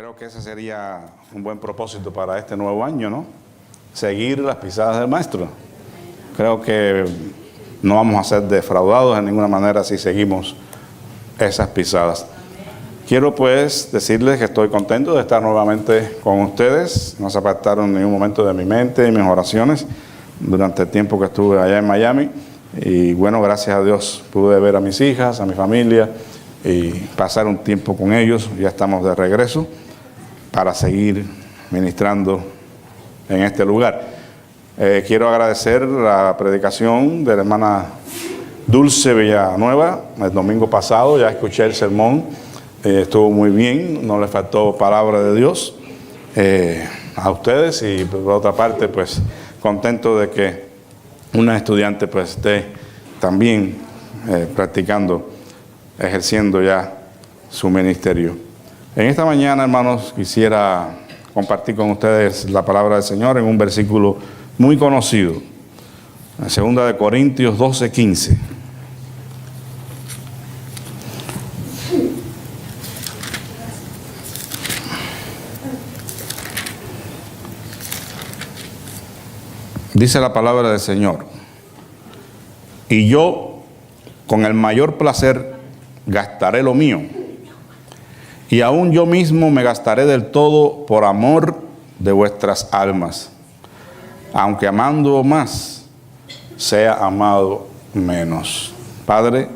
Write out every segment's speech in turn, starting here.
Creo que ese sería un buen propósito para este nuevo año, ¿no? Seguir las pisadas del Maestro. Creo que no vamos a ser defraudados de ninguna manera si seguimos esas pisadas. Quiero pues decirles que estoy contento de estar nuevamente con ustedes. No se apartaron ni un momento de mi mente y mis oraciones durante el tiempo que estuve allá en Miami. Y bueno, gracias a Dios pude ver a mis hijas, a mi familia y pasar un tiempo con ellos. Ya estamos de regreso para seguir ministrando en este lugar. Quiero agradecer la predicación de la hermana Dulce Villanueva el domingo pasado. Ya escuché el sermón, estuvo muy bien, no le faltó palabra de Dios a ustedes, y por otra parte pues contento de que una estudiante pues esté también practicando, ejerciendo ya su ministerio. En esta mañana, hermanos, quisiera compartir con ustedes la palabra del Señor en un versículo muy conocido, en 2 Corintios 12:15. Dice la palabra del Señor: y yo con el mayor placer gastaré lo mío, y aún yo mismo me gastaré del todo por amor de vuestras almas, aunque amando más, sea amado menos. Padre,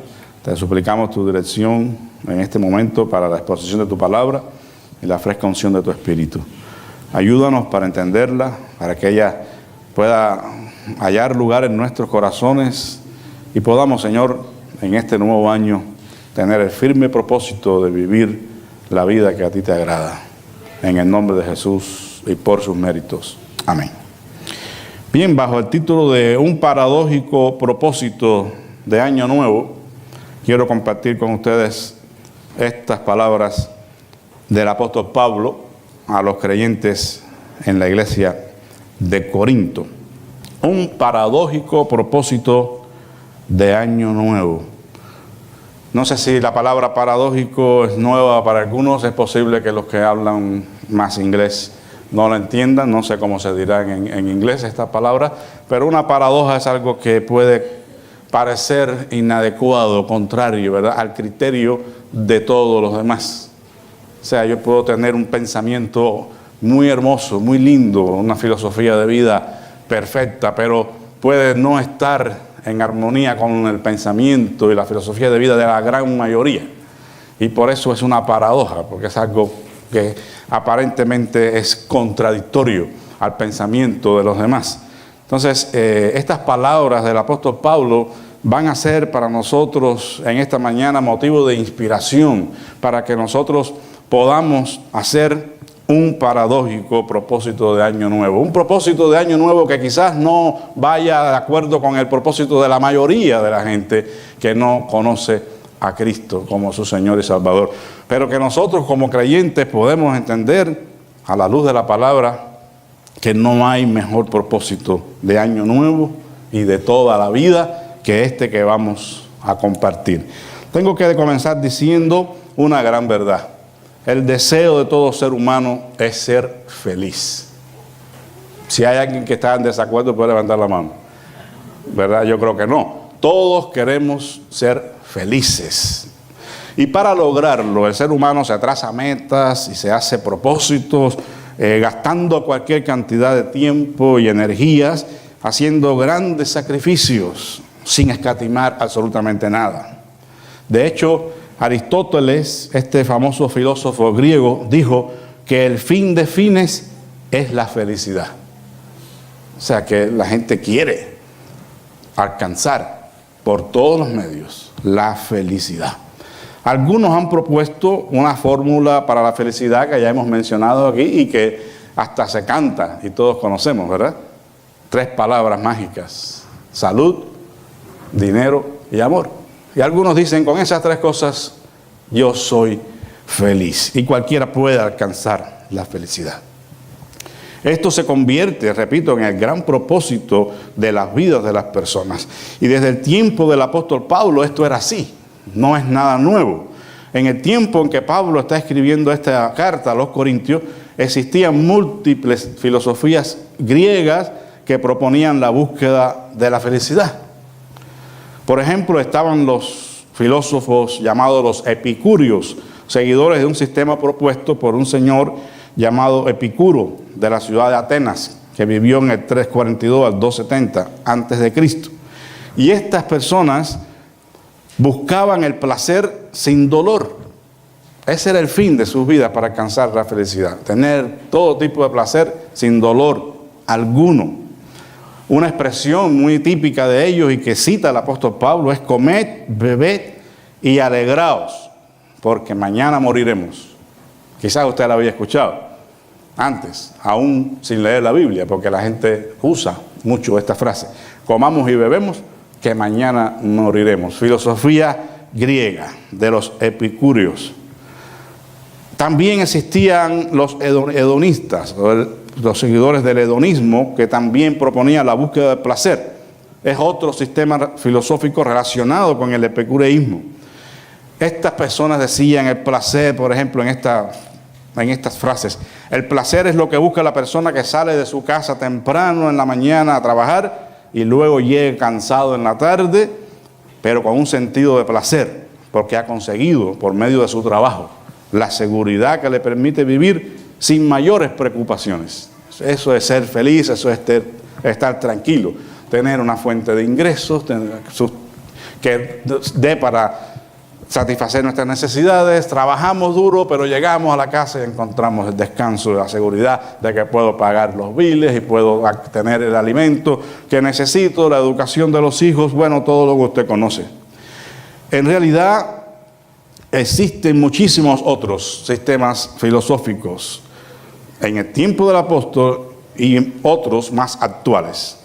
te suplicamos tu dirección en este momento para la exposición de tu palabra y la fresca unción de tu Espíritu. Ayúdanos para entenderla, para que ella pueda hallar lugar en nuestros corazones y podamos, Señor, en este nuevo año tener el firme propósito de vivir la vida que a ti te agrada. En el nombre de Jesús y por sus méritos. Amén. Bien, bajo el título de un paradójico propósito de año nuevo, quiero compartir con ustedes estas palabras del apóstol Pablo a los creyentes en la iglesia de Corinto. Un paradójico propósito de año nuevo. No sé si la palabra paradójico es nueva para algunos. Es posible que los que hablan más inglés no la entiendan. No sé cómo se dirá en inglés esta palabra, pero una paradoja es algo que puede parecer inadecuado, contrario, ¿verdad?, al criterio de todos los demás. O sea, yo puedo tener un pensamiento muy hermoso, muy lindo, una filosofía de vida perfecta, pero puede no estar en armonía con el pensamiento y la filosofía de vida de la gran mayoría. Y por eso es una paradoja, porque es algo que aparentemente es contradictorio al pensamiento de los demás. Entonces, estas palabras del apóstol Pablo van a ser para nosotros en esta mañana motivo de inspiración, para que nosotros podamos hacer un paradójico propósito de año nuevo. Un propósito de año nuevo que quizás no vaya de acuerdo con el propósito de la mayoría de la gente que no conoce a Cristo como su Señor y Salvador. Pero que nosotros como creyentes podemos entender a la luz de la palabra que no hay mejor propósito de año nuevo y de toda la vida que este que vamos a compartir. Tengo que comenzar diciendo una gran verdad. El deseo de todo ser humano es ser feliz. Si hay alguien que está en desacuerdo, puede levantar la mano, ¿verdad? Yo creo que no. Todos queremos ser felices. Y para lograrlo, el ser humano se traza metas y se hace propósitos, gastando cualquier cantidad de tiempo y energías, haciendo grandes sacrificios, sin escatimar absolutamente nada. De hecho, Aristóteles, este famoso filósofo griego, dijo que el fin de fines es la felicidad. O sea que la gente quiere alcanzar por todos los medios la felicidad. Algunos han propuesto una fórmula para la felicidad que ya hemos mencionado aquí y que hasta se canta y todos conocemos, ¿verdad? 3 palabras mágicas: salud, dinero y amor. Y algunos dicen, con esas 3 cosas yo soy feliz. Y cualquiera puede alcanzar la felicidad. Esto se convierte, repito, en el gran propósito de las vidas de las personas. Y desde el tiempo del apóstol Pablo esto era así. No es nada nuevo. en el tiempo en que Pablo está escribiendo esta carta a los Corintios, existían múltiples filosofías griegas que proponían la búsqueda de la felicidad. Por ejemplo, estaban los filósofos llamados los epicúreos, seguidores de un sistema propuesto por un señor llamado Epicuro, de la ciudad de Atenas, que vivió en el 342 al 270 antes de Cristo. Y estas personas buscaban el placer sin dolor. Ese era el fin de sus vidas para alcanzar la felicidad, tener todo tipo de placer sin dolor alguno. Una expresión muy típica de ellos y que cita el apóstol Pablo es: comed, bebed y alegraos, porque mañana moriremos. Quizás usted la había escuchado antes, aún sin leer la Biblia, porque la gente usa mucho esta frase: comamos y bebemos, que mañana moriremos. Filosofía griega de los epicúreos. También existían los hedonistas, los seguidores del hedonismo, que también proponían la búsqueda del placer. Es otro sistema filosófico relacionado con el epicureísmo. Estas personas decían el placer, por ejemplo, en estas frases: el placer es lo que busca la persona que sale de su casa temprano en la mañana a trabajar y luego llega cansado en la tarde, pero con un sentido de placer, porque ha conseguido por medio de su trabajo la seguridad que le permite vivir sin mayores preocupaciones. Eso es ser feliz, eso es estar tranquilo, tener una fuente de ingresos que dé para satisfacer nuestras necesidades. Trabajamos duro, pero llegamos a la casa y encontramos el descanso, la seguridad de que puedo pagar los biles y puedo tener el alimento que necesito, la educación de los hijos, bueno, todo lo que usted conoce. En realidad, existen muchísimos otros sistemas filosóficos en el tiempo del apóstol y otros más actuales.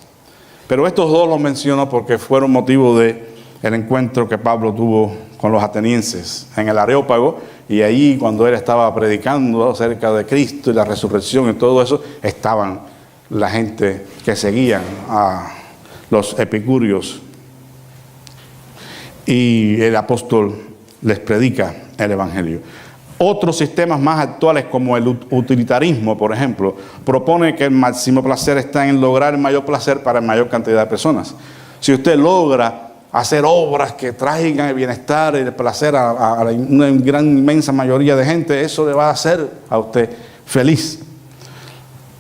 Pero estos dos los menciono porque fueron motivo del encuentro que Pablo tuvo con los atenienses en el Areópago, y ahí cuando él estaba predicando acerca de Cristo y la resurrección y todo eso, estaban la gente que seguían a los epicúreos, y el apóstol les predica el evangelio. Otros sistemas más actuales, como el utilitarismo, por ejemplo, propone que el máximo placer está en lograr el mayor placer para la mayor cantidad de personas. Si usted logra hacer obras que traigan el bienestar y el placer a una gran, inmensa mayoría de gente, eso le va a hacer a usted feliz.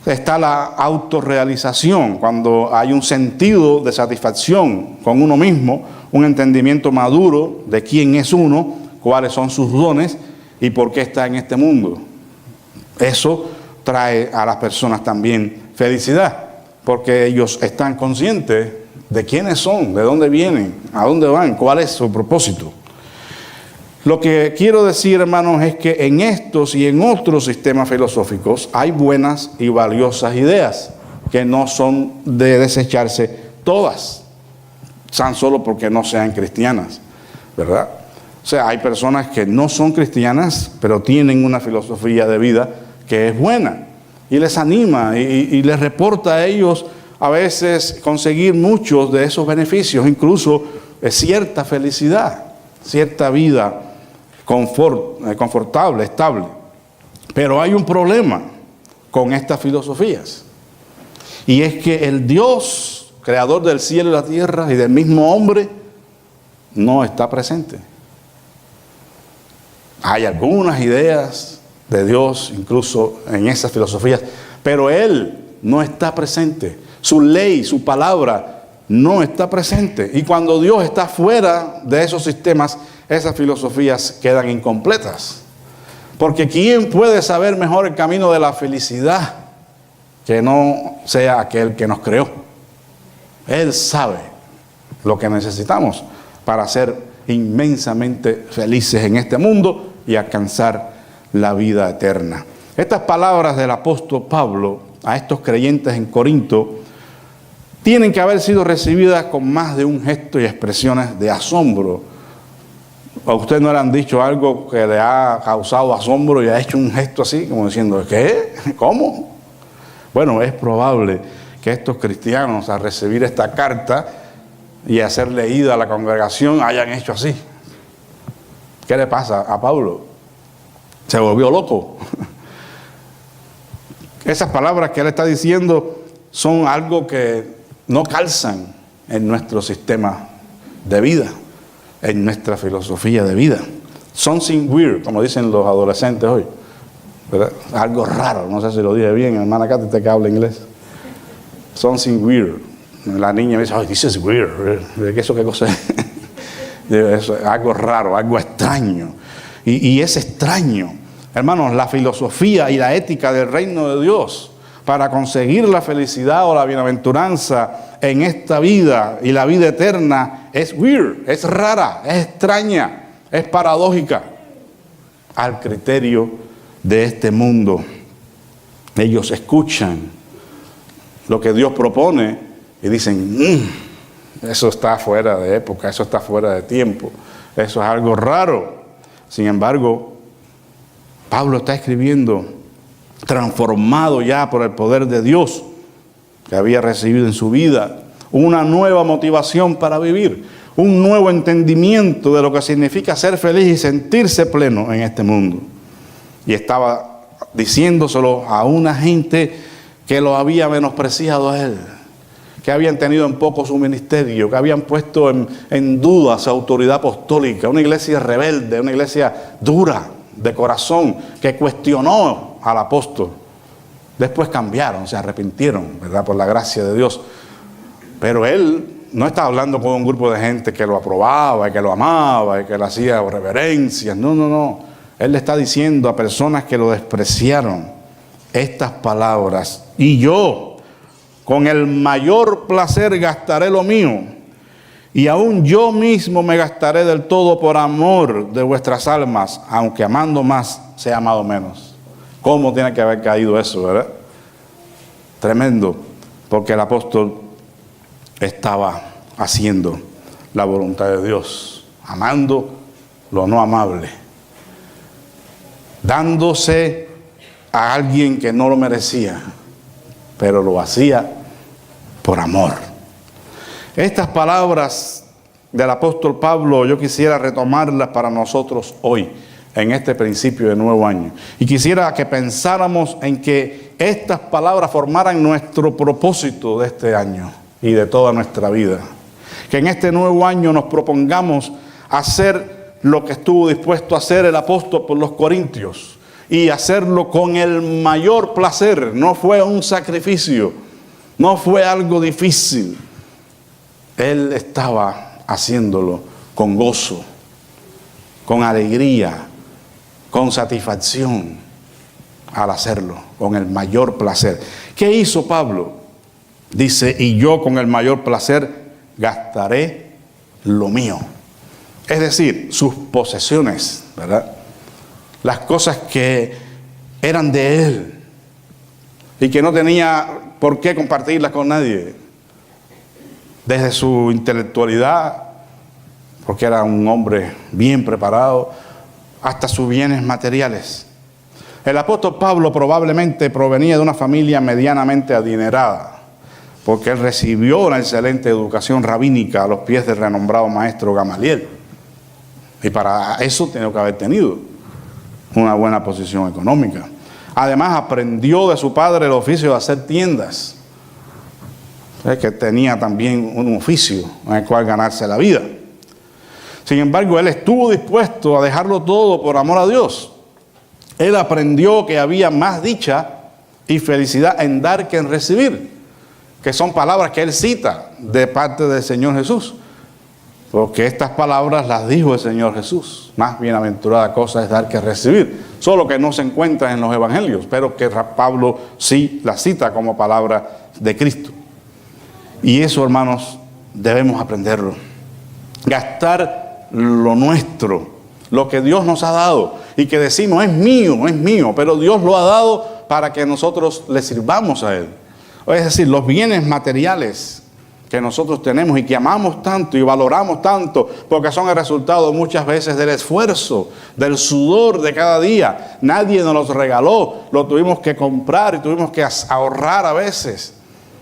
Está la autorrealización, cuando hay un sentido de satisfacción con uno mismo, un entendimiento maduro de quién es uno, cuáles son sus dones y por qué está en este mundo. Eso trae a las personas también felicidad, porque ellos están conscientes de quiénes son, de dónde vienen, a dónde van, cuál es su propósito. Lo que quiero decir, hermanos, es que en estos y en otros sistemas filosóficos hay buenas y valiosas ideas que no son de desecharse todas, tan solo porque no sean cristianas, ¿verdad? O sea, hay personas que no son cristianas, pero tienen una filosofía de vida que es buena y les anima y les reporta a ellos a veces conseguir muchos de esos beneficios, incluso cierta felicidad, cierta vida confortable, estable. Pero hay un problema con estas filosofías, y es que el Dios, creador del cielo y la tierra y del mismo hombre, no está presente. Hay algunas ideas de Dios incluso en esas filosofías, pero Él no está presente. Su ley, su palabra no está presente. Y cuando Dios está fuera de esos sistemas, esas filosofías quedan incompletas. Porque ¿quién puede saber mejor el camino de la felicidad que no sea aquel que nos creó? Él sabe lo que necesitamos para ser inmensamente felices en este mundo y alcanzar la vida eterna. Estas palabras del apóstol Pablo a estos creyentes en Corinto tienen que haber sido recibidas con más de un gesto y expresiones de asombro. ¿A usted no le han dicho algo que le ha causado asombro y ha hecho un gesto así, como diciendo, ¿qué? ¿Cómo? Bueno, es probable que estos cristianos, al recibir esta carta y a ser leída a la congregación, hayan hecho así. ¿Qué le pasa a Pablo? Se volvió loco. Esas palabras que él está diciendo son algo que no calzan en nuestro sistema de vida, en nuestra filosofía de vida. Something weird, como dicen los adolescentes hoy, ¿verdad? Algo raro, no sé si lo dije bien, hermana Katy, usted que habla inglés. Something weird. La niña me dice, oh, this is weird. ¿Eso qué cosa es? Eso, algo raro, algo extraño. Y es extraño, hermanos, la filosofía y la ética del reino de Dios para conseguir la felicidad o la bienaventuranza en esta vida y la vida eterna es weird, es rara, es extraña, es paradójica al criterio de este mundo. Ellos escuchan lo que Dios propone y dicen, eso está fuera de época, eso está fuera de tiempo, eso es algo raro. Sin embargo, Pablo está escribiendo, transformado ya por el poder de Dios que había recibido en su vida, una nueva motivación para vivir, un nuevo entendimiento de lo que significa ser feliz y sentirse pleno en este mundo. Y estaba diciéndoselo a una gente que lo había menospreciado a él, que habían tenido en poco su ministerio, que habían puesto en duda su autoridad apostólica, una iglesia rebelde, una iglesia dura de corazón, que cuestionó al apóstol. Después cambiaron, se arrepintieron, ¿verdad? Por la gracia de Dios. Pero él no está hablando con un grupo de gente que lo aprobaba y que lo amaba y que le hacía reverencias. No. Él le está diciendo a personas que lo despreciaron estas palabras. Y yo, con el mayor placer, gastaré lo mío. Y aún yo mismo me gastaré del todo por amor de vuestras almas, aunque amando más, sea amado menos. ¿Cómo tiene que haber caído eso, verdad? Tremendo, porque el apóstol estaba haciendo la voluntad de Dios, amando lo no amable, dándose a alguien que no lo merecía, pero lo hacía por amor. Estas palabras del apóstol Pablo yo quisiera retomarlas para nosotros hoy, en este principio de nuevo año. Y quisiera que pensáramos en que estas palabras formaran nuestro propósito de este año y de toda nuestra vida. Que en este nuevo año nos propongamos hacer lo que estuvo dispuesto a hacer el apóstol por los corintios y hacerlo con el mayor placer. No fue un sacrificio, no fue algo difícil. Él estaba haciéndolo con gozo, con alegría, con satisfacción al hacerlo, con el mayor placer. ¿Qué hizo Pablo? Dice, y yo con el mayor placer gastaré lo mío. Es decir, sus posesiones, ¿verdad? Las cosas que eran de él y que no tenía por qué compartirlas con nadie. Desde su intelectualidad, porque era un hombre bien preparado, hasta sus bienes materiales. El apóstol Pablo probablemente provenía de una familia medianamente adinerada, porque él recibió una excelente educación rabínica a los pies del renombrado maestro Gamaliel. Y para eso tenía que haber tenido una buena posición económica. Además, aprendió de su padre el oficio de hacer tiendas, que tenía también un oficio en el cual ganarse la vida. Sin embargo, él estuvo dispuesto a dejarlo todo por amor a Dios. Él aprendió que había más dicha y felicidad en dar que en recibir, que son palabras que él cita de parte del Señor Jesús. Porque estas palabras las dijo el Señor Jesús. Más bienaventurada cosa es dar que recibir. Solo que no se encuentra en los evangelios, pero que Pablo sí las cita como palabra de Cristo. Y eso, hermanos, debemos aprenderlo. Gastar lo nuestro, lo que Dios nos ha dado y que decimos es mío, pero Dios lo ha dado para que nosotros le sirvamos a Él. Es decir, los bienes materiales que nosotros tenemos y que amamos tanto y valoramos tanto, porque son el resultado muchas veces del esfuerzo, del sudor de cada día. Nadie nos los regaló, lo tuvimos que comprar y tuvimos que ahorrar a veces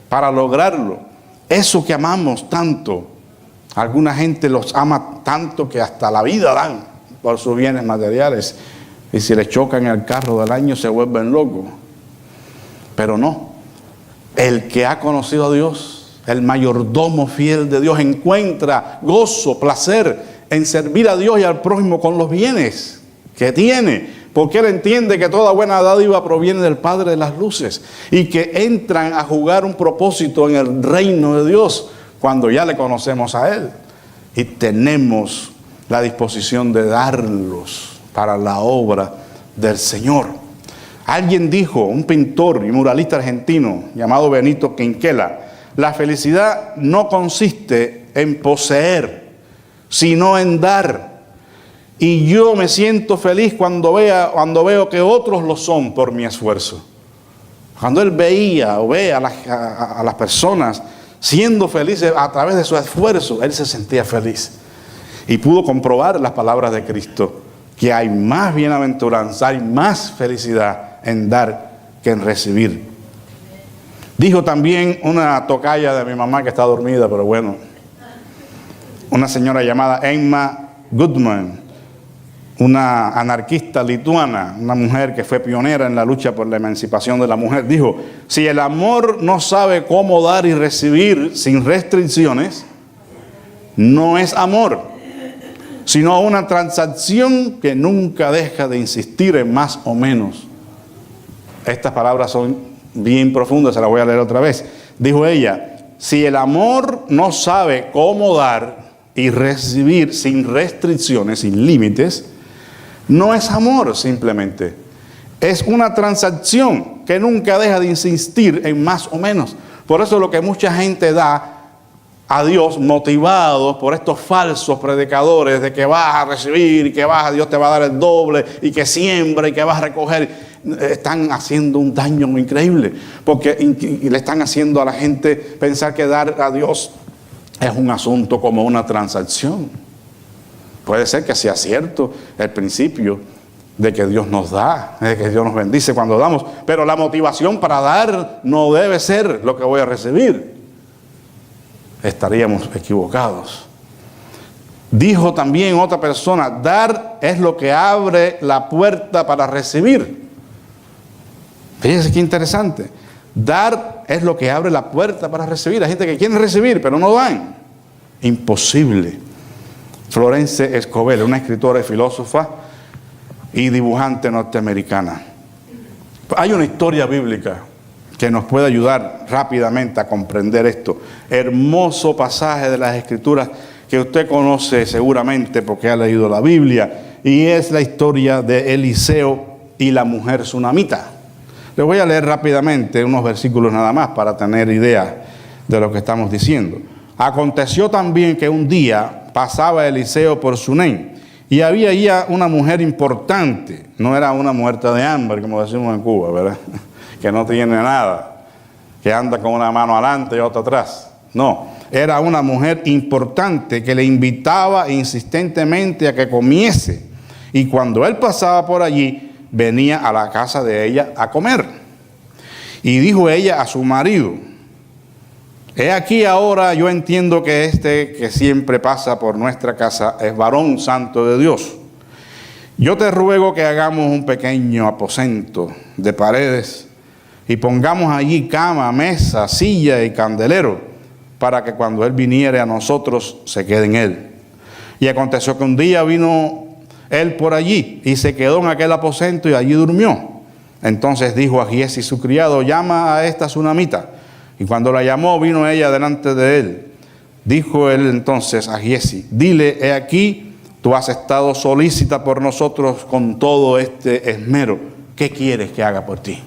para lograrlo. Eso que amamos tanto, alguna gente los ama tanto que hasta la vida dan por sus bienes materiales. Y si le chocan el carro del año se vuelven locos. Pero no. El que ha conocido a Dios, el mayordomo fiel de Dios, encuentra gozo, placer en servir a Dios y al prójimo con los bienes que tiene. Porque él entiende que toda buena dádiva proviene del Padre de las luces. Y que entran a jugar un propósito en el reino de Dios cuando ya le conocemos a Él. Y tenemos la disposición de darlos para la obra del Señor. Alguien dijo, un pintor y muralista argentino llamado Benito Quinquela, la felicidad no consiste en poseer, sino en dar. Y yo me siento feliz cuando veo que otros lo son por mi esfuerzo. Cuando él veía o ve a las personas siendo felices a través de su esfuerzo, él se sentía feliz. Y pudo comprobar las palabras de Cristo, que hay más bienaventuranza, hay más felicidad en dar que en recibir. Dijo también una tocaya de mi mamá que está dormida, pero bueno, una señora llamada Emma Goodman, una anarquista lituana, una mujer que fue pionera en la lucha por la emancipación de la mujer, dijo, si el amor no sabe cómo dar y recibir sin restricciones, no es amor, sino una transacción que nunca deja de insistir en más o menos. Estas palabras son bien profundas, se las voy a leer otra vez. Dijo ella, si el amor no sabe cómo dar y recibir sin restricciones, sin límites, no es amor simplemente. Es una transacción que nunca deja de insistir en más o menos. Por eso lo que mucha gente da a Dios, motivados por estos falsos predicadores de que vas a recibir y que Dios te va a dar el doble y que siembra y que vas a recoger, están haciendo un daño muy increíble, porque le están haciendo a la gente pensar que dar a Dios es un asunto como una transacción. Puede ser que sea cierto el principio de que Dios nos da, de que Dios nos bendice cuando damos, pero la motivación para dar no debe ser lo que voy a recibir. Estaríamos equivocados. Dijo también otra persona, dar es lo que abre la puerta para recibir. Fíjense qué interesante. Dar es lo que abre la puerta para recibir. Hay gente que quiere recibir, pero no dan. Imposible. Florence Escobar, una escritora y filósofa y dibujante norteamericana. Hay una historia bíblica que nos puede ayudar rápidamente a comprender esto. Hermoso pasaje de las Escrituras que usted conoce seguramente porque ha leído la Biblia, y es la historia de Eliseo y la mujer sunamita. Les voy a leer rápidamente unos versículos nada más para tener idea de lo que estamos diciendo. Aconteció también que un día pasaba Eliseo por Sunem, y había allí una mujer importante, no era una muerta de hambre como decimos en Cuba, ¿verdad? Que no tiene nada, que anda con una mano adelante y otra atrás. No, era una mujer importante que le invitaba insistentemente a que comiese. Y cuando él pasaba por allí, venía a la casa de ella a comer. Y dijo ella a su marido, he aquí ahora yo entiendo que este que siempre pasa por nuestra casa es varón santo de Dios. Yo te ruego que hagamos un pequeño aposento de paredes y pongamos allí cama, mesa, silla y candelero, para que cuando él viniere a nosotros se quede en él. Y aconteció que un día vino él por allí y se quedó en aquel aposento y allí durmió. Entonces dijo a Giesi su criado, llama a esta sunamita. Y cuando la llamó, vino ella delante de él. Dijo él entonces a Giesi, dile, he aquí, tú has estado solícita por nosotros con todo este esmero. ¿Qué quieres que haga por ti?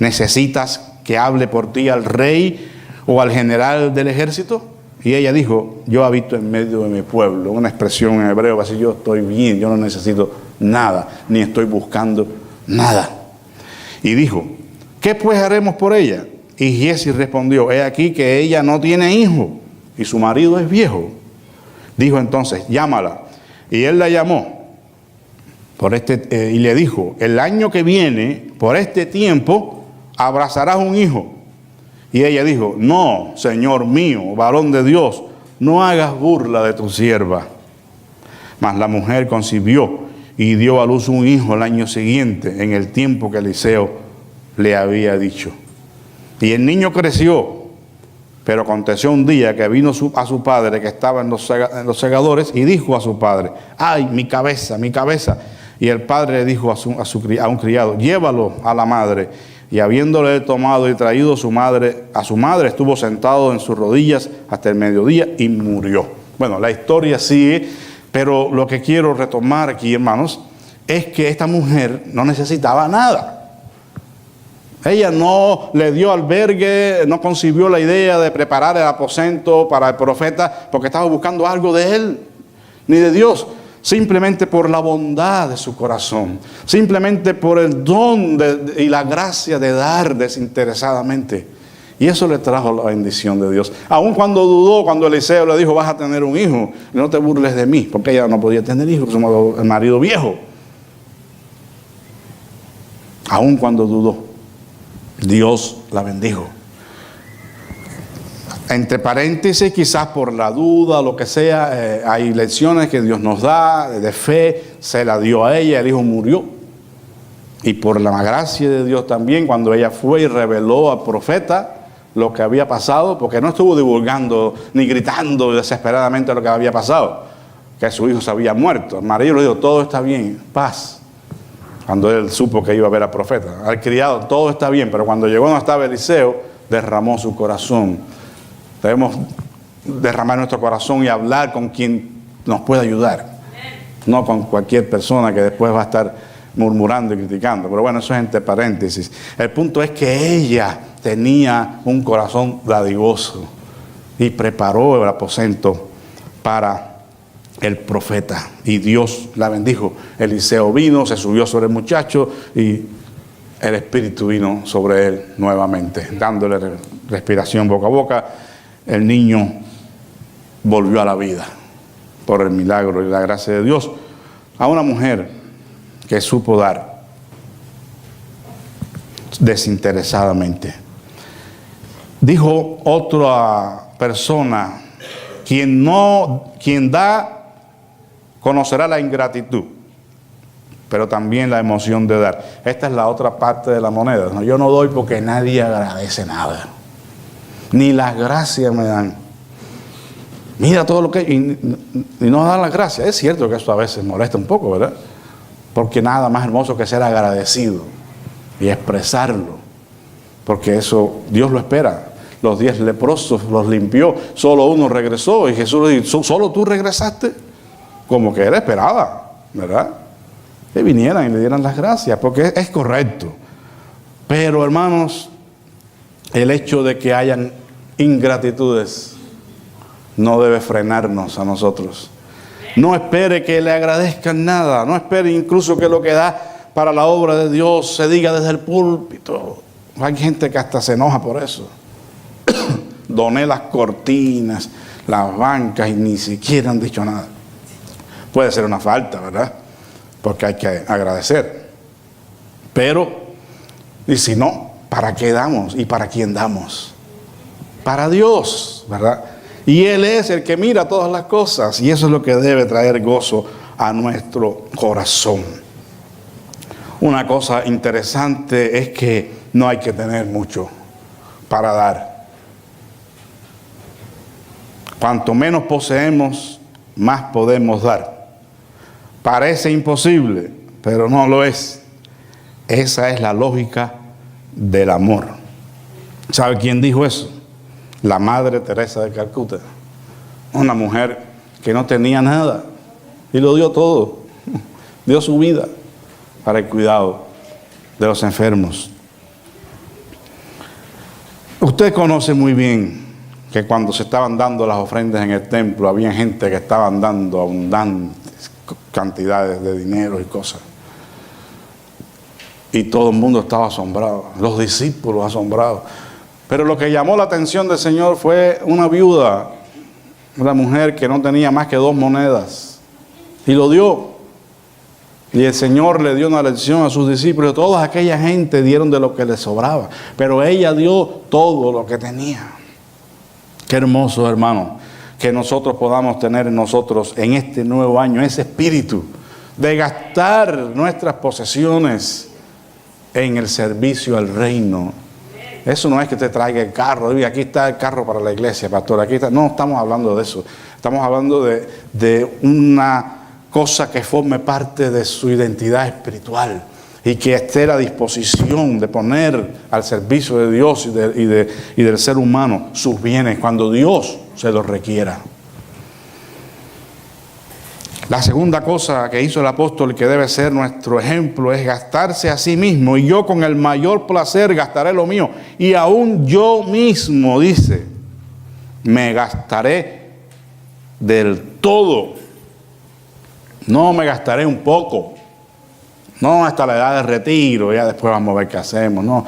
¿Necesitas que hable por ti al rey o al general del ejército? Y ella dijo, yo habito en medio de mi pueblo. Una expresión en hebreo, así, yo estoy bien, yo no necesito nada, ni estoy buscando nada. Y dijo, ¿qué pues haremos por ella? Y Giesi respondió, he aquí que ella no tiene hijo y su marido es viejo. Dijo entonces, llámala. Y él la llamó y le dijo, el año que viene, por este tiempo, abrazarás un hijo. Y ella dijo, no, Señor mío, varón de Dios, no hagas burla de tu sierva. Mas la mujer concibió y dio a luz un hijo el año siguiente, en el tiempo que Eliseo le había dicho. Y el niño creció, pero aconteció un día que vino a su padre, que estaba en los segadores, y dijo a su padre: ¡ay, mi cabeza, mi cabeza! Y el padre le dijo a un criado: llévalo a la madre. Y habiéndole tomado y traído a su madre, estuvo sentado en sus rodillas hasta el mediodía y murió. Bueno, la historia sigue, pero lo que quiero retomar aquí, hermanos, es que esta mujer no necesitaba nada. Ella no le dio albergue, no concibió la idea de preparar el aposento para el profeta porque estaba buscando algo de él, ni de Dios. Simplemente por la bondad de su corazón, simplemente por el don y la gracia de dar desinteresadamente. Y eso le trajo la bendición de Dios. Aun cuando dudó, cuando Eliseo le dijo: vas a tener un hijo, no te burles de mí, porque ella no podía tener hijos, somos el marido viejo. Aun cuando dudó, Dios la bendijo. Entre paréntesis, quizás por la duda, lo que sea, hay lecciones que Dios nos da de fe, se la dio a ella, el hijo murió. Y por la gracia de Dios también, cuando ella fue y reveló al profeta lo que había pasado, porque no estuvo divulgando ni gritando desesperadamente lo que había pasado, que su hijo se había muerto. El marido le dijo: todo está bien, paz. Cuando él supo que iba a ver al profeta, al criado: todo está bien. Pero cuando llegó donde estaba Eliseo, derramó su corazón. Debemos derramar nuestro corazón y hablar con quien nos pueda ayudar, no con cualquier persona que después va a estar murmurando y criticando. Pero bueno, eso es entre paréntesis. El punto es que ella tenía un corazón dadivoso y preparó el aposento para el profeta, y Dios la bendijo. Eliseo vino, se subió sobre el muchacho y el Espíritu vino sobre él nuevamente, dándole respiración boca a boca. El niño volvió a la vida por el milagro y la gracia de Dios a una mujer que supo dar desinteresadamente. Dijo otra persona: quien da conocerá la ingratitud, pero también la emoción de dar. Esta es la otra parte de la moneda, ¿no? Yo no doy porque nadie agradece nada, ni las gracias me dan. Mira todo lo que... Y no dan las gracias. Es cierto que esto a veces molesta un poco, ¿verdad? Porque nada más hermoso que ser agradecido y expresarlo, porque eso Dios lo espera. Los 10 leprosos los limpió, solo uno regresó, y Jesús le dijo: ¿solo tú regresaste? Como que él esperaba, ¿verdad?, que vinieran y le dieran las gracias, porque es correcto. Pero hermanos, el hecho de que hayan ingratitudes no debe frenarnos a nosotros. No espere que le agradezcan nada, no espere incluso que lo que da para la obra de Dios se diga desde el púlpito. Hay gente que hasta se enoja por eso. Doné las cortinas, las bancas, y ni siquiera han dicho nada. Puede ser una falta, ¿verdad?, porque hay que agradecer. Pero, y si no, ¿para qué damos? ¿Y para quién damos? Para Dios, ¿verdad? Y Él es el que mira todas las cosas, y eso es lo que debe traer gozo a nuestro corazón. Una cosa interesante es que no hay que tener mucho para dar. Cuanto menos poseemos, más podemos dar. Parece imposible, pero no lo es. Esa es la lógica del amor. ¿Sabe quién dijo eso? La Madre Teresa de Calcuta. Una mujer que no tenía nada y lo dio todo. Dio su vida para el cuidado de los enfermos. Usted conoce muy bien que cuando se estaban dando las ofrendas en el templo, había gente que estaban dando abundantes cantidades de dinero y cosas. Y todo el mundo estaba asombrado, los discípulos asombrados. Pero lo que llamó la atención del Señor fue una viuda, una mujer que no tenía más que 2 monedas, y lo dio. Y el Señor le dio una lección a sus discípulos. Toda aquella gente dieron de lo que les sobraba, pero ella dio todo lo que tenía. Qué hermoso, hermano, que nosotros podamos tener en nosotros en este nuevo año, ese espíritu de gastar nuestras posesiones en el servicio al reino. Eso no es que te traiga el carro, y aquí está el carro para la iglesia, pastor, aquí está. No estamos hablando de eso. Estamos hablando de una cosa que forme parte de su identidad espiritual y que esté a la disposición de poner al servicio de Dios y del ser humano sus bienes cuando Dios se los requiera. La segunda cosa que hizo el apóstol, que debe ser nuestro ejemplo, es gastarse a sí mismo. Y yo con el mayor placer gastaré lo mío. Y aún yo mismo, dice, me gastaré del todo. No me gastaré un poco. No hasta la edad de retiro, ya después vamos a ver qué hacemos. No,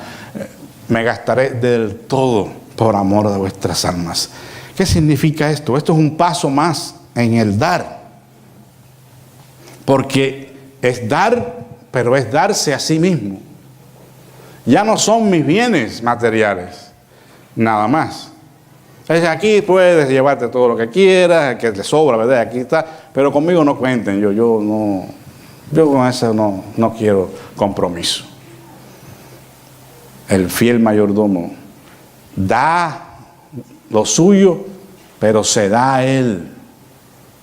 me gastaré del todo por amor de vuestras almas. ¿Qué significa esto? Esto es un paso más en el dar. Porque es dar, pero es darse a sí mismo. Ya no son mis bienes materiales, nada más. Es aquí puedes llevarte todo lo que quieras, que te sobra, ¿verdad? Aquí está, pero conmigo no cuenten, yo con eso no quiero compromiso. El fiel mayordomo da lo suyo, pero se da a él,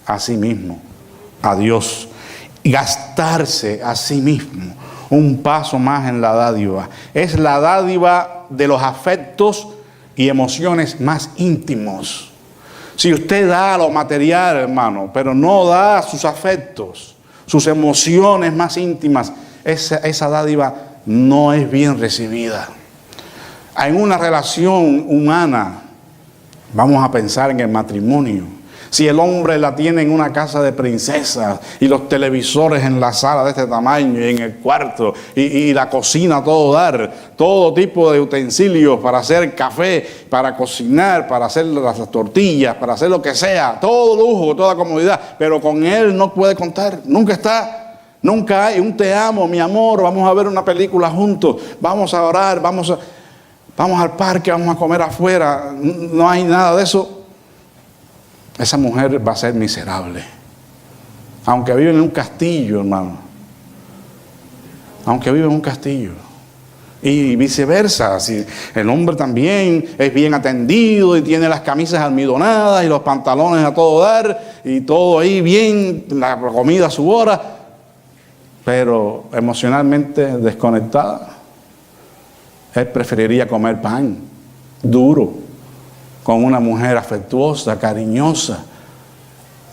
a sí mismo, a Dios. Gastarse a sí mismo, un paso más en la dádiva. Es la dádiva de los afectos y emociones más íntimos. Si usted da lo material, hermano, pero no da sus afectos, sus emociones más íntimas, esa dádiva no es bien recibida. En una relación humana, vamos a pensar en el matrimonio. Si el hombre la tiene en una casa de princesas y los televisores en la sala de este tamaño y en el cuarto y la cocina a todo dar, todo tipo de utensilios para hacer café, para cocinar, para hacer las tortillas, para hacer lo que sea, todo lujo, toda comodidad, pero con él no puede contar, nunca está, nunca hay un te amo, mi amor, vamos a ver una película juntos, vamos a orar, vamos al parque, vamos a comer afuera, no hay nada de eso. Esa mujer va a ser miserable. Aunque vive en un castillo, hermano. Aunque vive en un castillo. Y viceversa. Si el hombre también es bien atendido y tiene las camisas almidonadas y los pantalones a todo dar y todo ahí bien, la comida a su hora, pero emocionalmente desconectada, él preferiría comer pan duro con una mujer afectuosa, cariñosa,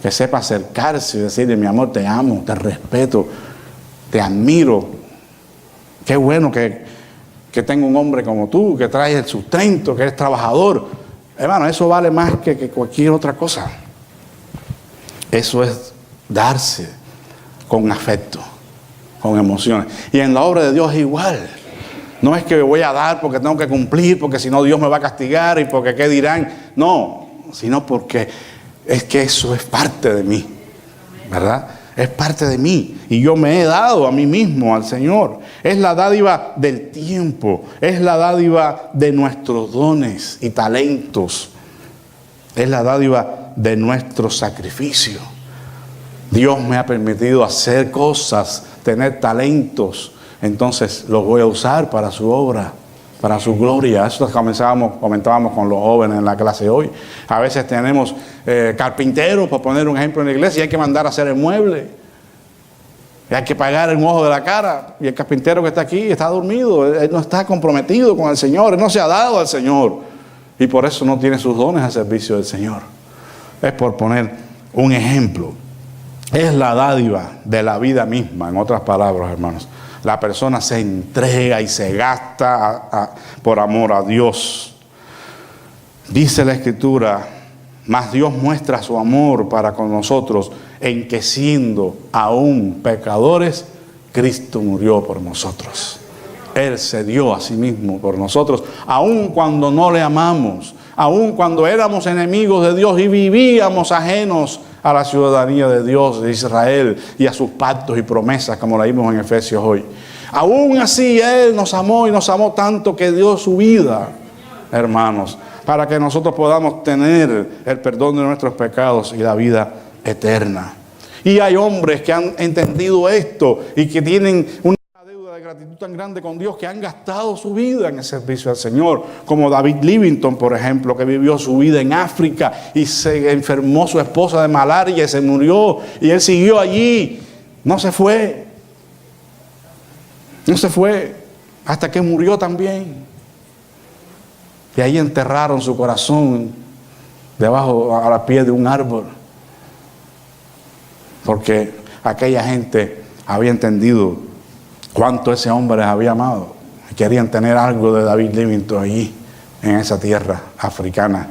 que sepa acercarse y decirle: mi amor, te amo, te respeto, te admiro. Qué bueno que tengo un hombre como tú, que trae el sustento, que eres trabajador. Hermano, eso vale más que cualquier otra cosa. Eso es darse con afecto, con emociones. Y en la obra de Dios es igual. No es que voy a dar porque tengo que cumplir, porque si no Dios me va a castigar y porque qué dirán. No, sino porque es que eso es parte de mí, ¿verdad? Es parte de mí y yo me he dado a mí mismo, al Señor. Es la dádiva del tiempo, es la dádiva de nuestros dones y talentos, es la dádiva de nuestro sacrificio. Dios me ha permitido hacer cosas, tener talentos. Entonces los voy a usar para su obra, para su gloria. Eso comentábamos con los jóvenes en la clase hoy. A veces tenemos carpinteros, por poner un ejemplo, en la iglesia, y hay que mandar a hacer el mueble. Y hay que pagar un ojo de la cara. Y el carpintero que está aquí está dormido. Él no está comprometido con el Señor. Él no se ha dado al Señor. Y por eso no tiene sus dones al servicio del Señor. Es por poner un ejemplo. Es la dádiva de la vida misma, en otras palabras, hermanos. La persona se entrega y se gasta por amor a Dios. Dice la Escritura: mas Dios muestra su amor para con nosotros en que, siendo aún pecadores, Cristo murió por nosotros. Él se dio a sí mismo por nosotros, aun cuando no le amamos, aun cuando éramos enemigos de Dios y vivíamos ajenos a la ciudadanía de Dios, de Israel, y a sus pactos y promesas, como leímos en Efesios hoy. Aún así Él nos amó y nos amó tanto que dio su vida, hermanos, para que nosotros podamos tener el perdón de nuestros pecados y la vida eterna. Y hay hombres que han entendido esto y que tienen una deuda de gratitud tan grande con Dios que han gastado su vida en el servicio al Señor, como David Livingstone, por ejemplo, que vivió su vida en África y se enfermó su esposa de malaria y se murió, y él siguió allí, no se fue hasta que murió también. Y ahí enterraron su corazón debajo, a la pie de un árbol, porque aquella gente había entendido cuánto ese hombre les había amado y querían tener algo de David Livingstone allí, en esa tierra africana.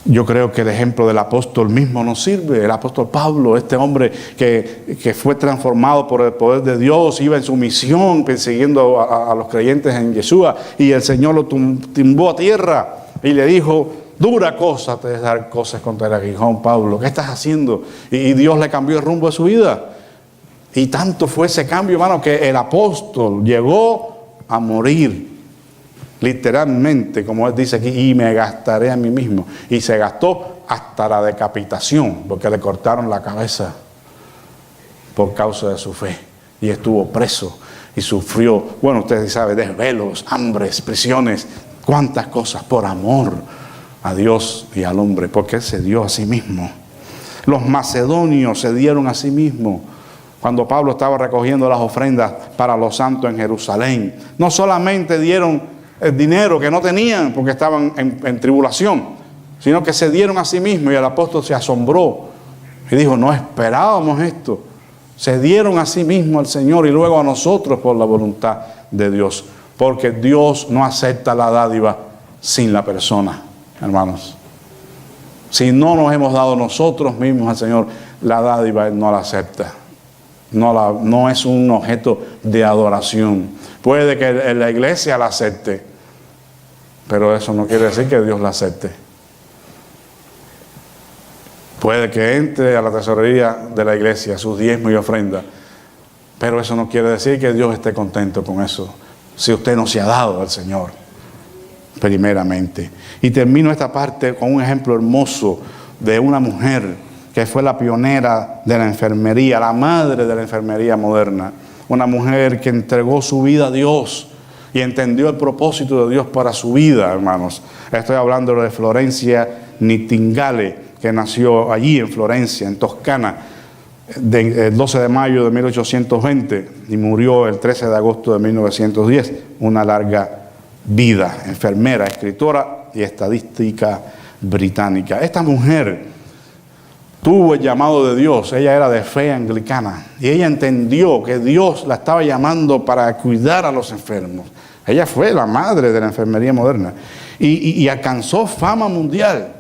Yo creo que el ejemplo del apóstol mismo nos sirve. El apóstol Pablo, este hombre que fue transformado por el poder de Dios, iba en su misión persiguiendo a los creyentes en Yeshua, y el Señor lo tumbó a tierra y le dijo: dura cosa te es dar cosas contra el aguijón, Pablo, ¿qué estás haciendo? Y Dios le cambió el rumbo de su vida. Y tanto fue ese cambio, hermano, que el apóstol llegó a morir, literalmente, como él dice aquí, y me gastaré a mí mismo. Y se gastó hasta la decapitación, porque le cortaron la cabeza por causa de su fe. Y estuvo preso y sufrió, bueno, ustedes saben, desvelos, hambres, prisiones, cuántas cosas por amor a Dios y al hombre, porque él se dio a sí mismo. Los macedonios se dieron a sí mismos. Cuando Pablo estaba recogiendo las ofrendas para los santos en Jerusalén, no solamente dieron el dinero que no tenían porque estaban en tribulación, sino que se dieron a sí mismos, y el apóstol se asombró y dijo: no esperábamos esto. Se dieron a sí mismos al Señor y luego a nosotros por la voluntad de Dios, porque Dios no acepta la dádiva sin la persona, hermanos. Si no nos hemos dado nosotros mismos al Señor, la dádiva Él no la acepta. No es un objeto de adoración. Puede que la iglesia la acepte, pero eso no quiere decir que Dios la acepte. Puede que entre a la tesorería de la iglesia sus diezmos y ofrendas, pero eso no quiere decir que Dios esté contento con eso, si usted no se ha dado al Señor primeramente. Y termino esta parte con un ejemplo hermoso de una mujer que fue la pionera de la enfermería, la madre de la enfermería moderna. Una mujer que entregó su vida a Dios y entendió el propósito de Dios para su vida, hermanos. Estoy hablando de Florencia Nightingale, que nació allí en Florencia, en Toscana, el 12 de mayo de 1820 y murió el 13 de agosto de 1910. Una larga vida, enfermera, escritora y estadística británica. Esta mujer tuvo el llamado de Dios. Ella era de fe anglicana y ella entendió que Dios la estaba llamando para cuidar a los enfermos. Ella fue la madre de la enfermería moderna y alcanzó fama mundial,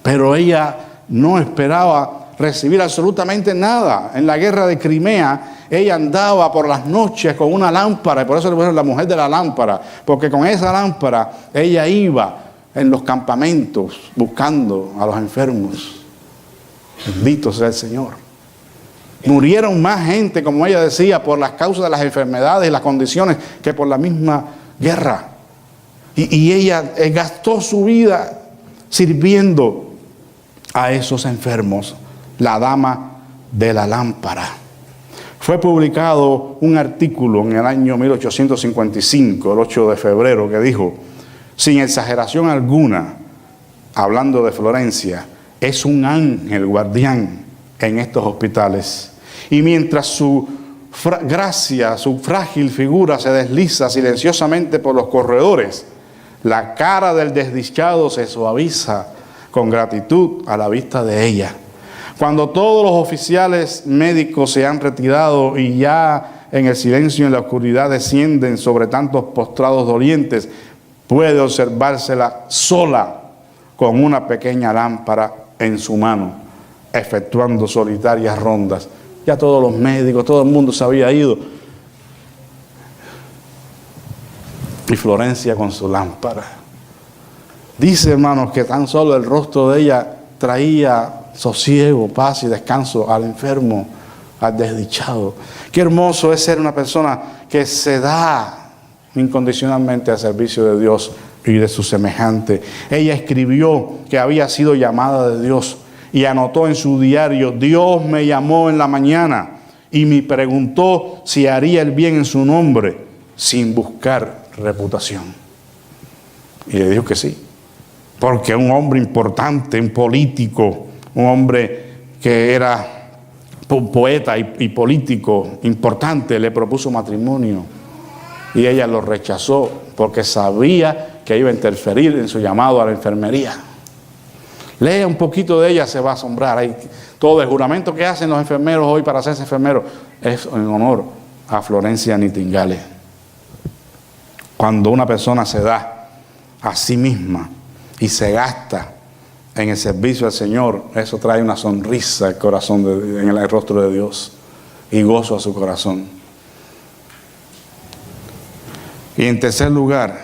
pero ella no esperaba recibir absolutamente nada. En la guerra de Crimea ella andaba por las noches con una lámpara, y por eso le pusieron la mujer de la lámpara, porque con esa lámpara ella iba en los campamentos buscando a los enfermos. Bendito sea el Señor. Murieron más gente, como ella decía, por las causas de las enfermedades y las condiciones que por la misma guerra. Y ella gastó su vida sirviendo a esos enfermos. La dama de la lámpara. Fue publicado un artículo en el año 1855, el 8 de febrero, que dijo, sin exageración alguna, hablando de Florencia, es un ángel guardián en estos hospitales. Y mientras su gracia, su frágil figura se desliza silenciosamente por los corredores, la cara del desdichado se suaviza con gratitud a la vista de ella. Cuando todos los oficiales médicos se han retirado y ya en el silencio y en la oscuridad descienden sobre tantos postrados dolientes, puede observársela sola con una pequeña lámpara en su mano, efectuando solitarias rondas. Ya todos los médicos, todo el mundo se había ido. Y Florencia con su lámpara. Dice, hermanos, que tan solo el rostro de ella traía sosiego, paz y descanso al enfermo, al desdichado. Qué hermoso es ser una persona que se da incondicionalmente al servicio de Dios y de su semejante. Ella escribió que había sido llamada de Dios y anotó en su diario: Dios me llamó en la mañana y me preguntó si haría el bien en su nombre sin buscar reputación. Y le dijo que sí, porque un hombre importante, un político, un hombre que era poeta y político importante, le propuso matrimonio y ella lo rechazó porque sabía que iba a interferir en su llamado a la enfermería. Lea un poquito de ella, se va a asombrar. Hay todo el juramento que hacen los enfermeros hoy para hacerse enfermeros es en honor a Florencia Nightingale. Cuando una persona se da a sí misma y se gasta en el servicio al Señor, eso trae una sonrisa al corazón en el rostro de Dios y gozo a su corazón. Y en tercer lugar,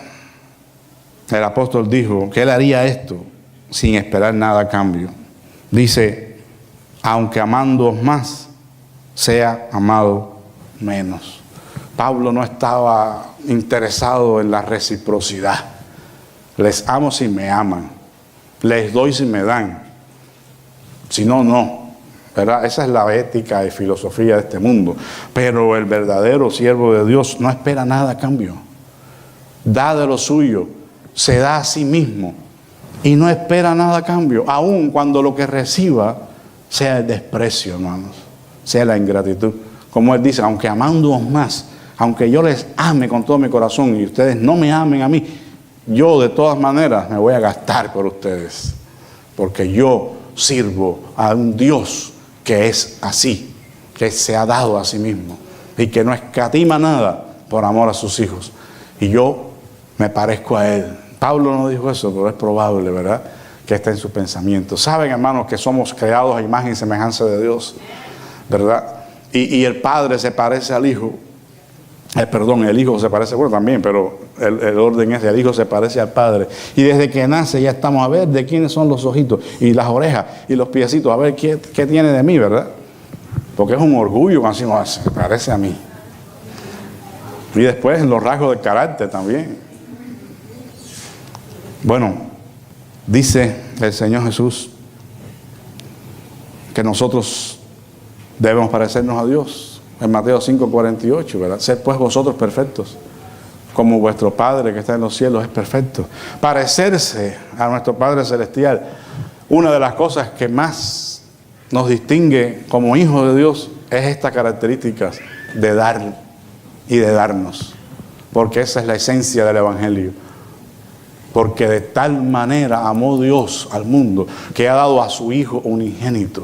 el apóstol dijo que él haría esto sin esperar nada a cambio. Dice: aunque amándoos más, sea amado menos. Pablo no estaba interesado en la reciprocidad. Les amo si me aman, les doy si me dan, si no, no, ¿verdad? Esa es la ética y filosofía de este mundo. Pero el verdadero siervo de Dios no espera nada a cambio. Da de lo suyo, se da a sí mismo y no espera nada a cambio, aun cuando lo que reciba sea el desprecio, hermanos, sea la ingratitud. Como él dice: aunque amándoos más, aunque yo les ame con todo mi corazón y ustedes no me amen a mí, yo de todas maneras me voy a gastar por ustedes, porque yo sirvo a un Dios que es así, que se ha dado a sí mismo y que no escatima nada por amor a sus hijos. Y yo me parezco a Él. Pablo no dijo eso, pero es probable, ¿verdad?, que está en su pensamiento. Saben, hermanos, que somos creados a imagen y semejanza de Dios, ¿verdad? Y el Padre se parece al Hijo. El Hijo se parece, bueno, también, pero el orden es: el Hijo se parece al Padre. Y desde que nace ya estamos a ver de quiénes son los ojitos y las orejas y los piecitos, a ver qué tiene de mí, ¿verdad? Porque es un orgullo cuando decimos: se parece a mí. Y después en los rasgos del carácter también. Bueno, dice el Señor Jesús que nosotros debemos parecernos a Dios. En Mateo 5:48, ¿verdad? Sed pues vosotros perfectos, como vuestro Padre que está en los cielos es perfecto. Parecerse a nuestro Padre Celestial. Una de las cosas que más nos distingue como hijos de Dios es esta característica de dar y de darnos. Porque esa es la esencia del Evangelio. Porque de tal manera amó Dios al mundo que ha dado a su Hijo unigénito,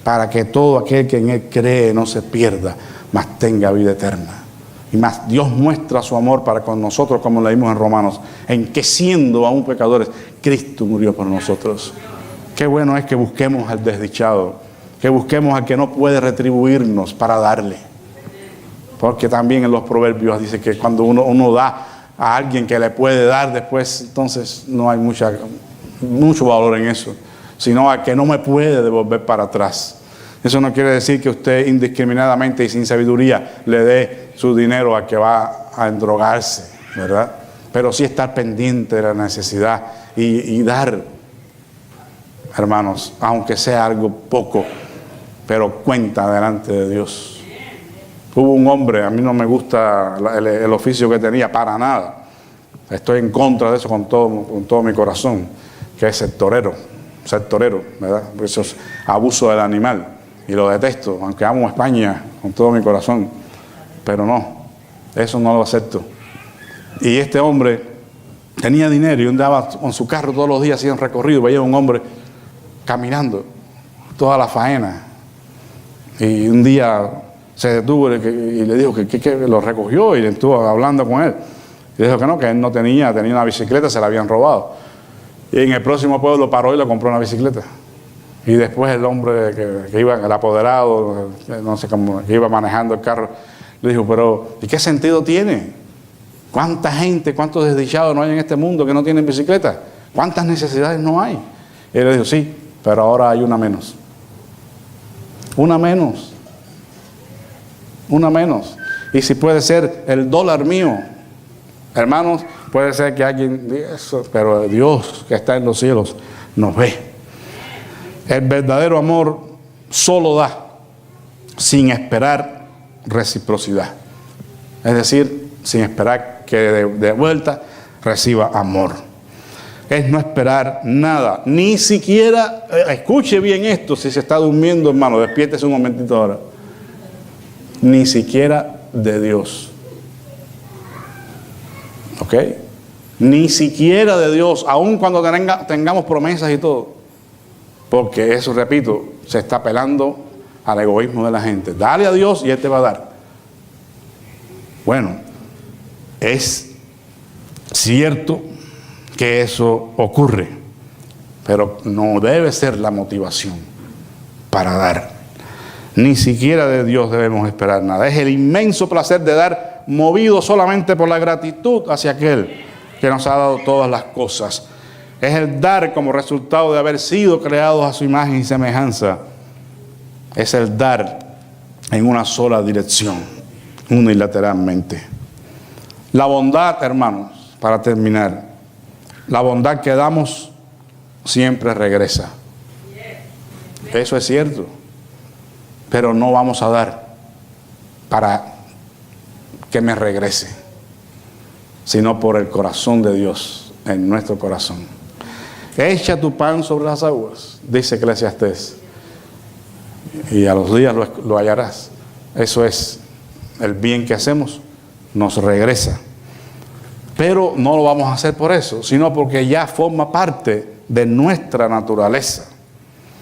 para que todo aquel que en Él cree no se pierda, mas tenga vida eterna. Y más, Dios muestra su amor para con nosotros, como leímos en Romanos, en que siendo aún pecadores, Cristo murió por nosotros. Qué bueno es que busquemos al desdichado, que busquemos al que no puede retribuirnos para darle. Porque también en los proverbios dice que cuando uno da a alguien que le puede dar, después entonces no hay mucho valor en eso, sino a que no me puede devolver para atrás. Eso no quiere decir que usted indiscriminadamente y sin sabiduría le dé su dinero a que va a endrogarse, ¿verdad? Pero sí estar pendiente de la necesidad y dar, hermanos, aunque sea algo poco, pero cuenta delante de Dios. Hubo un hombre, a mí no me gusta el oficio que tenía para nada, estoy en contra de eso con todo mi corazón, que es el torero, ¿verdad? Porque eso es abuso del animal y lo detesto, aunque amo España con todo mi corazón, pero no, eso no lo acepto. Y este hombre tenía dinero y andaba con su carro todos los días, hacía un recorrido, veía a un hombre caminando toda la faena, y un día se detuvo y le dijo que lo recogió y estuvo hablando con él, y dijo que él no tenía una bicicleta, se la habían robado. Y en el próximo pueblo paró y le compró una bicicleta. Y después el hombre que iba, el apoderado, no sé cómo, que iba manejando el carro, le dijo: pero ¿y qué sentido tiene? ¿Cuánta gente, cuántos desdichados no hay en este mundo que no tienen bicicleta? ¿Cuántas necesidades no hay? Y él le dijo: sí, pero ahora hay una menos. Una menos. Una menos. Y si puede ser el dólar mío. Hermanos, Puede ser que alguien diga eso, pero Dios que está en los cielos nos ve. El verdadero amor solo da sin esperar reciprocidad. Es decir, sin esperar que de vuelta reciba amor. Es no esperar nada, ni siquiera, escuche bien esto, si se está durmiendo, hermano, despiértese un momentito ahora. Ni siquiera de Dios. ¿Ok? Ni siquiera de Dios, aun cuando tengamos promesas y todo. Porque eso, repito, se está apelando al egoísmo de la gente. Dale a Dios y Él te va a dar. Bueno, es cierto que eso ocurre, pero no debe ser la motivación para dar. Ni siquiera de Dios debemos esperar nada. Es el inmenso placer de dar, movido solamente por la gratitud hacia aquel que nos ha dado todas las cosas. Es el dar como resultado de haber sido creados a su imagen y semejanza. Es el dar en una sola dirección, unilateralmente. La bondad, hermanos, para terminar, la bondad que damos siempre regresa. Eso es cierto. Pero no vamos a dar para que me regrese, sino por el corazón de Dios en nuestro corazón. Echa tu pan sobre las aguas, dice Eclesiastés, y a los días lo hallarás. Eso es, el bien que hacemos nos regresa. Pero no lo vamos a hacer por eso, sino porque ya forma parte de nuestra naturaleza.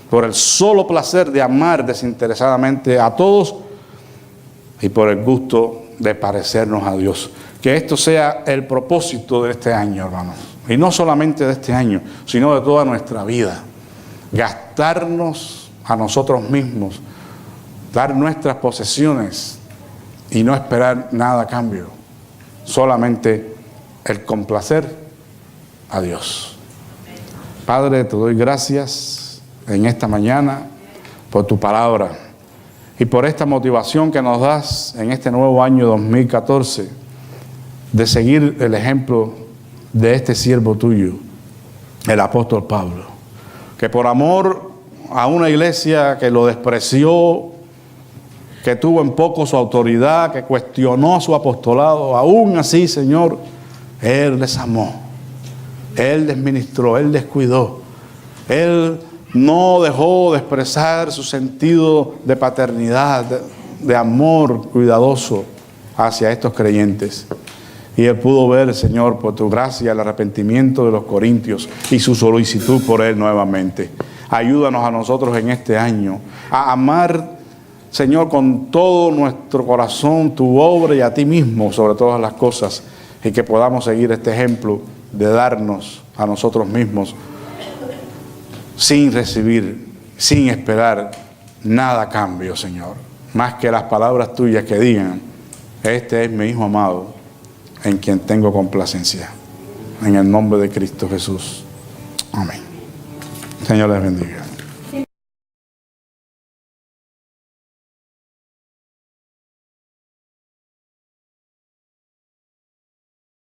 Por el solo placer de amar desinteresadamente a todos y por el gusto de parecernos a Dios. Que esto sea el propósito de este año, hermanos. Y no solamente de este año, sino de toda nuestra vida. Gastarnos a nosotros mismos, dar nuestras posesiones y no esperar nada a cambio. Solamente el complacer a Dios. Padre, te doy gracias en esta mañana por tu palabra y por esta motivación que nos das en este nuevo año 2014 de seguir el ejemplo de este siervo tuyo, el apóstol Pablo, que por amor a una iglesia que lo despreció, que tuvo en poco su autoridad, que cuestionó su apostolado, aún así, Señor, Él les amó, Él les ministró, Él les cuidó, Él no dejó de expresar su sentido de paternidad, de amor cuidadoso hacia estos creyentes. Y Él pudo ver, Señor, por tu gracia, el arrepentimiento de los corintios y su solicitud por Él nuevamente. Ayúdanos a nosotros en este año a amar, Señor, con todo nuestro corazón tu obra y a ti mismo sobre todas las cosas, y que podamos seguir este ejemplo de darnos a nosotros mismos sin recibir, sin esperar nada a cambio, Señor. Más que las palabras tuyas que digan, este es mi Hijo amado, en quien tengo complacencia. En el nombre de Cristo Jesús. Amén. Señor les bendiga.